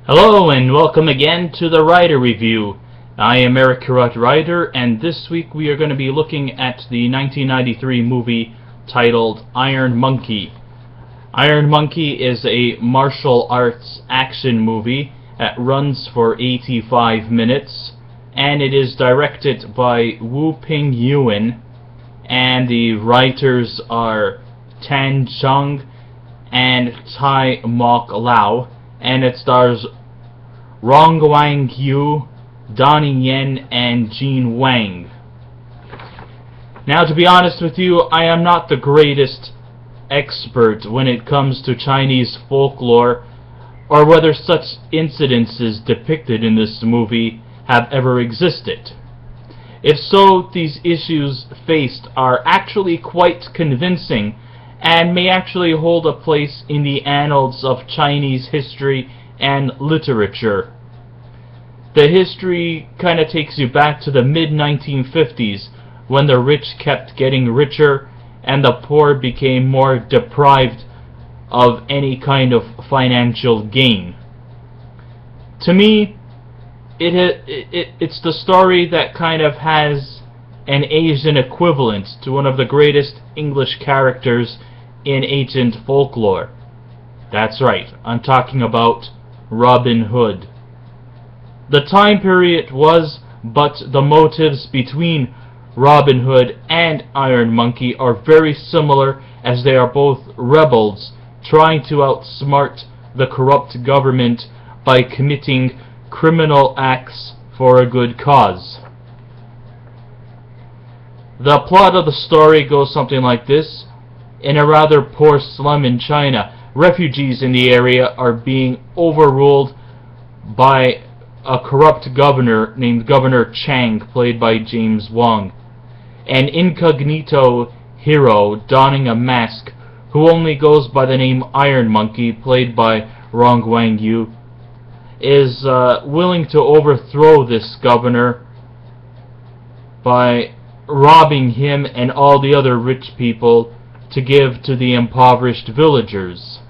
Hello and welcome again to the Writer Review. I am Eric Carrot Writer, and this week we are going to be looking at the 1993 movie titled Iron Monkey. Iron Monkey is a martial arts action movie that runs for 85 minutes, and it is directed by Woo-Ping Yuen, and the writers are Cheung and Tai Mok Lau, and it stars Rongguang, Donnie and Wang. Now, to be honest with you, I am not the greatest expert when it comes to Chinese folklore, or whether such incidences depicted in this movie have ever existed. If so, these issues faced are actually quite convincing, and may actually hold a place in the annals of Chinese history and literature. The history kind of takes you back to the mid-1950s, when the rich kept getting richer and the poor became more deprived of any kind of financial gain. To me, it's the story that kind of has an Asian equivalent to one of the greatest English characters in ancient folklore. That's right, I'm talking about Robin Hood. The time period was, but the motives between Robin Hood and Iron Monkey are very similar, as they are both rebels trying to outsmart the corrupt government by committing criminal acts for a good cause. The plot of the story goes something like this. In a rather poor slum in China, refugees in the area are being overruled by a corrupt governor named Governor Cheung, played by Wang. An incognito hero donning a mask, who only goes by the name Iron Monkey, played by Rongguang, is willing to overthrow this governor by robbing him and all the other rich people to give to the impoverished villagers.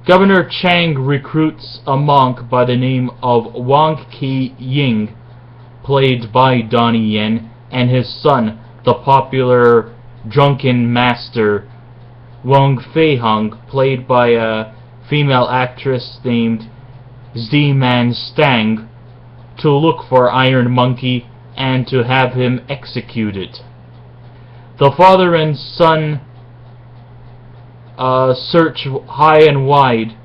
Governor Cheung recruits a monk by the name of Wang Ying, played by Donnie Yen, and his son, the popular drunken master Wang Hung, played by a female actress named Z-Man Stang, to look for Iron Monkey and to have him executed. The father and son search high and wide,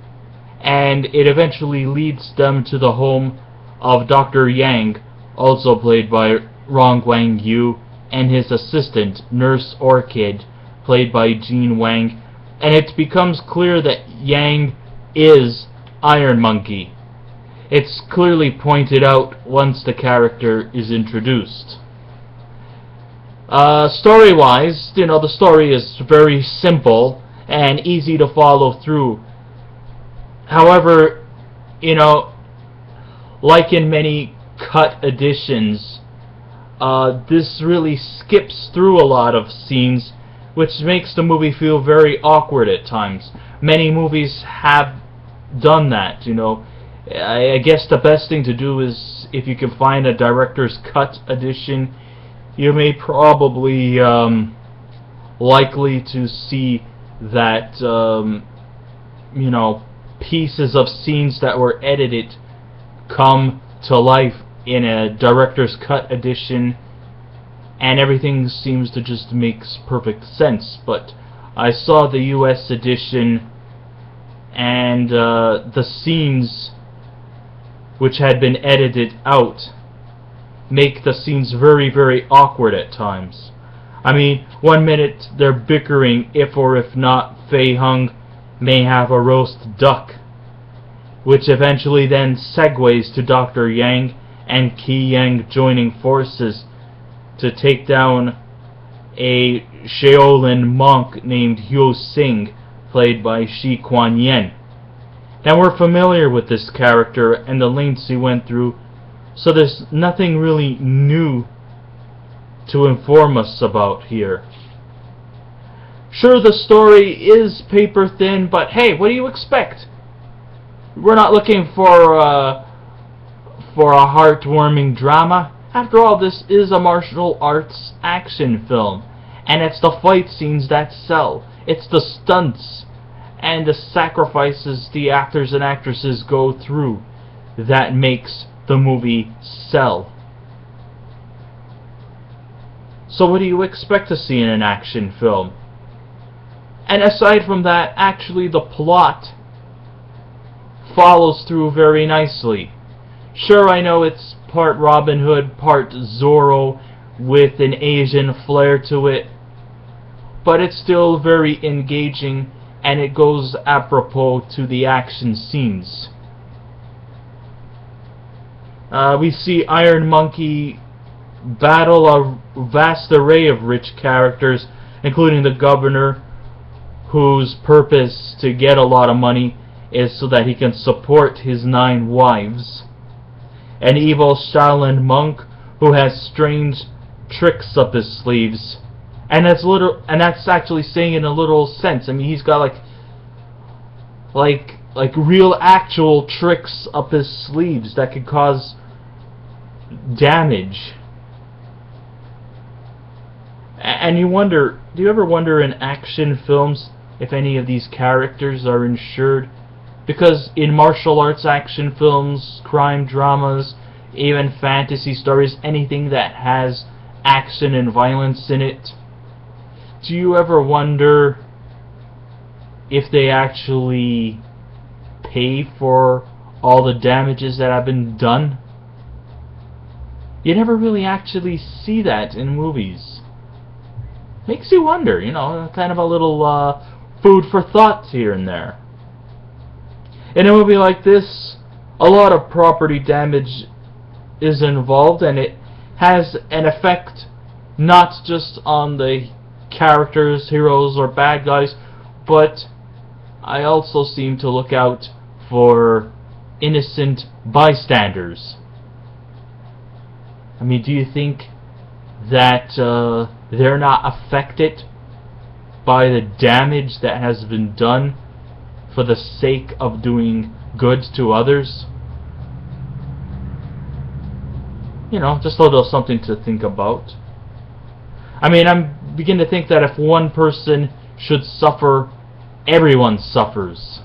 and it eventually leads them to the home of Dr. Yang, also played by Rongguang, and his assistant, Nurse Orchid, played by Wang, and it becomes clear that Yang is Iron Monkey. It's clearly pointed out once the character is introduced. Story-wise, the story is very simple and easy to follow through. However, like in many cut editions, this really skips through a lot of scenes, which makes the movie feel very awkward at times. Many movies have done that, I guess the best thing to do is, if you can find a director's cut edition, you may probably likely to see that pieces of scenes that were edited come to life in a director's cut edition, and everything seems to just make perfect sense. But I saw the US edition, and the scenes which had been edited out make the scenes very, very awkward at times. I mean, one minute they're bickering if or if not Fei Hung may have a roast duck, which eventually then segues to Dr. Yang and Qi Yang joining forces to take down a Shaolin monk named Hyo Sing, played by Shi Kuan Yen. Now, we're familiar with this character and the lengths he went through, so there's nothing really new to inform us about here. Sure, the story is paper thin, but hey, what do you expect? We're not looking for a heartwarming drama. After all, this is a martial arts action film, and it's the fight scenes that sell. It's the stunts and the sacrifices the actors and actresses go through that makes the movie sell. So what do you expect to see in an action film? And aside from that, actually the plot follows through very nicely. Sure, I know it's part Robin Hood, part Zorro, with an Asian flair to it, but it's still very engaging, and it goes apropos to the action scenes. We see Iron Monkey battle a vast array of rich characters, including the governor, whose purpose to get a lot of money is so that he can support his 9 wives. An evil Shaolin monk who has strange tricks up his sleeves, and that's actually saying in a literal sense. I mean, he's got like real actual tricks up his sleeves that could cause damage. And you wonder, do you ever wonder in action films if any of these characters are insured? Because in martial arts action films, crime dramas, even fantasy stories, anything that has action and violence in it, do you ever wonder if they actually pay for all the damages that have been done? You never really actually see that in movies. Makes you wonder, you know, kind of a little food for thought here and there. In a movie like this, a lot of property damage is involved, and it has an effect not just on the characters, heroes, or bad guys, but I also seem to look out for innocent bystanders. I mean, do you think that they're not affected by the damage that has been done for the sake of doing good to others? You know, just a little something to think about. I mean, I'm beginning to think that if one person should suffer, everyone suffers.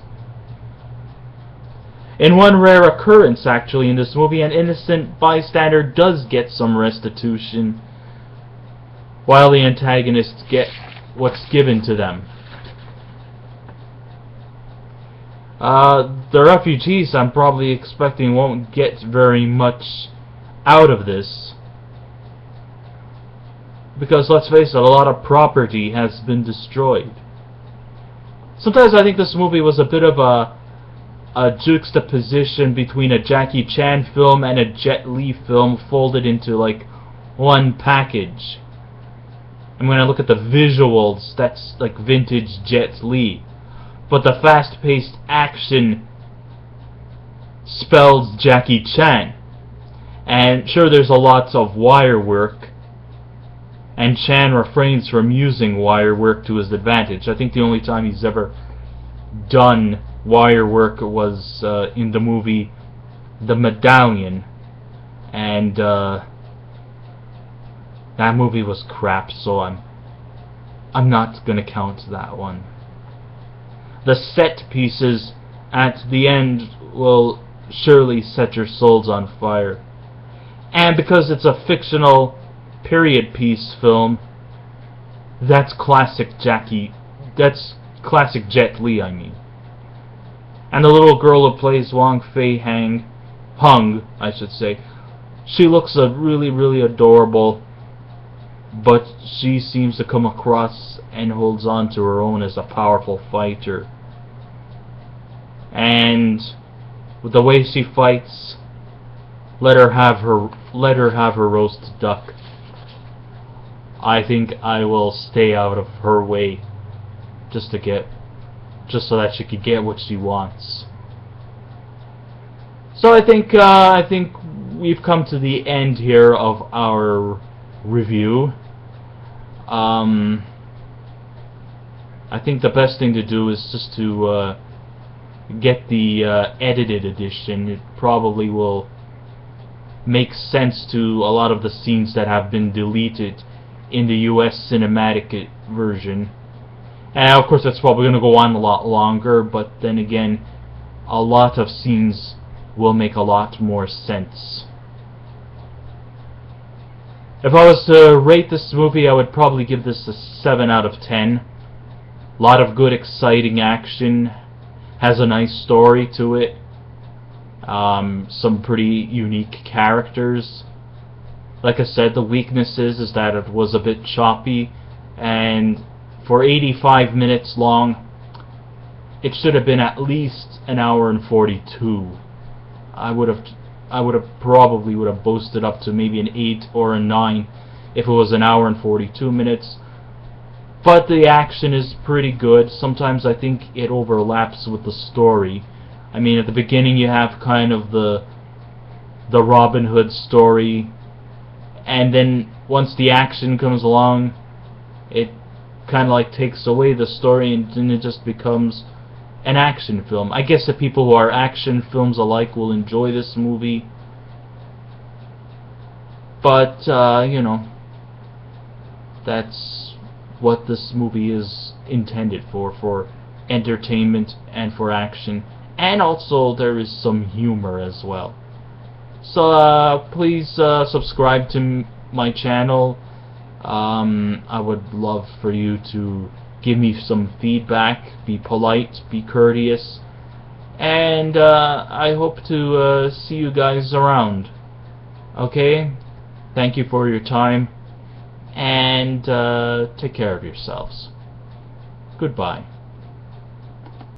In one rare occurrence, actually, in this movie, an innocent bystander does get some restitution, while the antagonists get what's given to them. The refugees, I'm probably expecting, won't get very much out of this, because let's face it, a lot of property has been destroyed. Sometimes I think this movie was a bit of a juxtaposition between a Jackie Chan film and a Jet Li film folded into like one package. And when I look at the visuals, that's like vintage Jet Li, but the fast-paced action spells Jackie Chan. And sure, there's a lot of wire work, and Chan refrains from using wire work to his advantage. I think the only time he's ever done wire work was in the movie The Medallion, and that movie was crap, so I'm not gonna count that one. The set pieces at the end will surely set your souls on fire. And because it's a fictional period piece film, that's classic Jet Li, I mean. And the little girl who plays Wang Hung, I should say, she looks really, really adorable, but she seems to come across and holds on to her own as a powerful fighter. And with the way she fights, let her have her roast duck. I think I will stay out of her way just so that she could get what she wants. So I think we've come to the end here of our review. I think the best thing to do is just to get the edited edition, it probably will make sense to a lot of the scenes that have been deleted in the US cinematic version. And of course that's probably going to go on a lot longer, but then again, a lot of scenes will make a lot more sense. If I was to rate this movie, I would probably give this a 7 out of 10. A lot of good, exciting action. Has a nice story to it. Some pretty unique characters. Like I said, the weakness is that it was a bit choppy, and for 85 minutes long, it should have been at least an hour and 42. I would have probably boosted up to maybe an 8 or a 9 if it was an hour and 42 minutes. But the action is pretty good. Sometimes I think it overlaps with the story. I mean, at the beginning you have kind of the Robin Hood story, and then once the action comes along, it kind of like takes away the story, and then it just becomes an action film. I guess the people who are action films alike will enjoy this movie, but you know, that's what this movie is intended for entertainment and for action, and also there is some humor as well. So please subscribe to my channel. I would love for you to give me some feedback, be polite, be courteous, and I hope to see you guys around. Okay? Thank you for your time, and take care of yourselves. Goodbye.